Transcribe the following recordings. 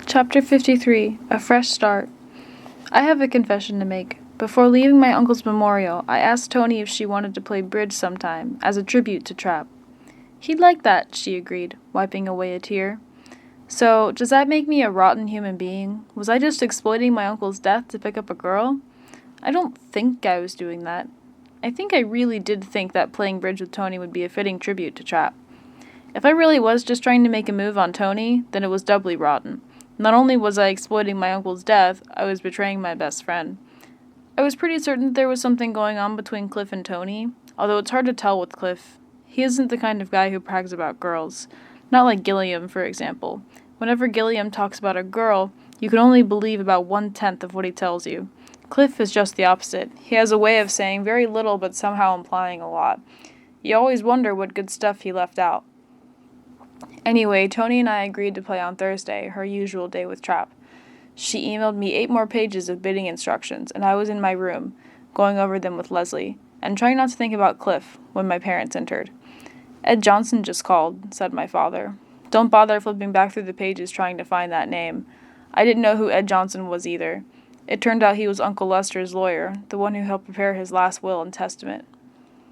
Chapter 53, A Fresh Start. I have a confession to make. Before leaving my uncle's memorial, I asked Tony if she wanted to play bridge sometime, as a tribute to Trap. He'd like that, she agreed, wiping away a tear. So, does that make me a rotten human being? Was I just exploiting my uncle's death to pick up a girl? I don't think I was doing that. I think I really did think that playing bridge with Tony would be a fitting tribute to Trap. If I really was just trying to make a move on Tony, then it was doubly rotten. Not only was I exploiting my uncle's death, I was betraying my best friend. I was pretty certain that there was something going on between Cliff and Tony, although it's hard to tell with Cliff. He isn't the kind of guy who brags about girls. Not like Gilliam, for example. Whenever Gilliam talks about a girl, you can only believe about 1/10 of what he tells you. Cliff is just the opposite. He has a way of saying very little but somehow implying a lot. You always wonder what good stuff he left out. Anyway, Tony and I agreed to play on Thursday, her usual day with Trap. She emailed me 8 more pages of bidding instructions, and I was in my room, going over them with Leslie, and trying not to think about Cliff when my parents entered. Ed Johnson just called, said my father. Don't bother flipping back through the pages trying to find that name. I didn't know who Ed Johnson was either. It turned out he was Uncle Lester's lawyer, the one who helped prepare his last will and testament.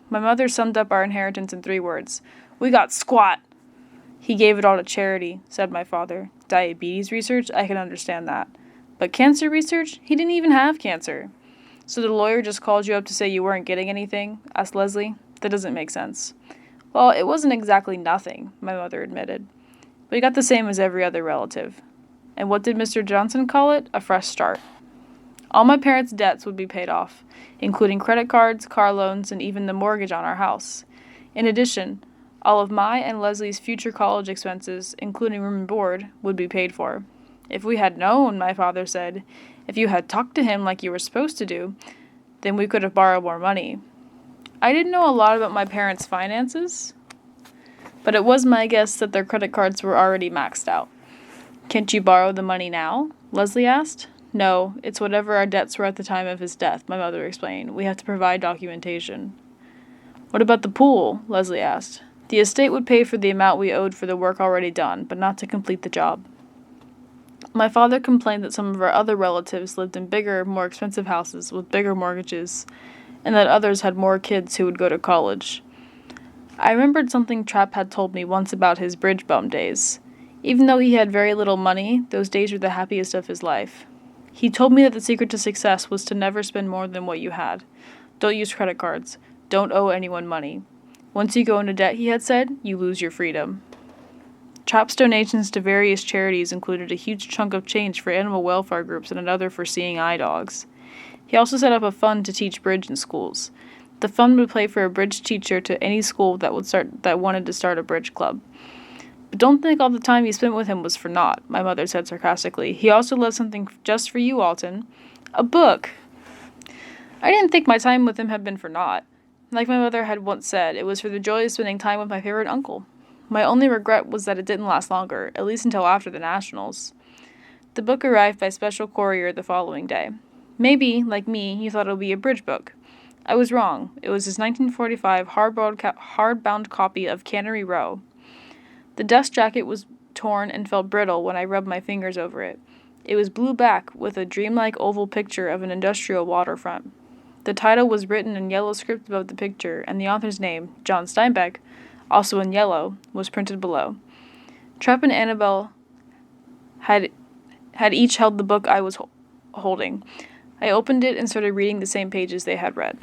My mother summed up our inheritance in 3 words. We got squat! He gave it all to charity, said my father. Diabetes research? I can understand that. But cancer research? He didn't even have cancer. So the lawyer just called you up to say you weren't getting anything? Asked Leslie. That doesn't make sense. Well, it wasn't exactly nothing, my mother admitted. We got the same as every other relative. And what did Mr. Johnson call it? A fresh start. All my parents' debts would be paid off, including credit cards, car loans, and even the mortgage on our house. In addition, all of my and Leslie's future college expenses, including room and board, would be paid for. If we had known, my father said, if you had talked to him like you were supposed to do, then we could have borrowed more money. I didn't know a lot about my parents' finances, but it was my guess that their credit cards were already maxed out. Can't you borrow the money now? Leslie asked. No, it's whatever our debts were at the time of his death, my mother explained. We have to provide documentation. What about the pool? Leslie asked. The estate would pay for the amount we owed for the work already done, but not to complete the job. My father complained that some of our other relatives lived in bigger, more expensive houses with bigger mortgages, and that others had more kids who would go to college. I remembered something Trap had told me once about his bridge bum days. Even though he had very little money, those days were the happiest of his life. He told me that the secret to success was to never spend more than what you had. Don't use credit cards. Don't owe anyone money. Once you go into debt, he had said, you lose your freedom. Trap's donations to various charities included a huge chunk of change for animal welfare groups and another for seeing eye dogs. He also set up a fund to teach bridge in schools. The fund would pay for a bridge teacher to any school that wanted to start a bridge club. But don't think all the time you spent with him was for naught, my mother said sarcastically. He also left something just for you, Alton. A book. I didn't think my time with him had been for naught. Like my mother had once said, it was for the joy of spending time with my favorite uncle. My only regret was that it didn't last longer, at least until after the Nationals. The book arrived by special courier the following day. Maybe, like me, he thought it would be a bridge book. I was wrong. It was his 1945 hardbound copy of Cannery Row. The dust jacket was torn and felt brittle when I rubbed my fingers over it. It was blue back with a dreamlike oval picture of an industrial waterfront. The title was written in yellow script above the picture, and the author's name, John Steinbeck, also in yellow, was printed below. Trap and Annabelle had each held the book I was holding. I opened it and started reading the same pages they had read.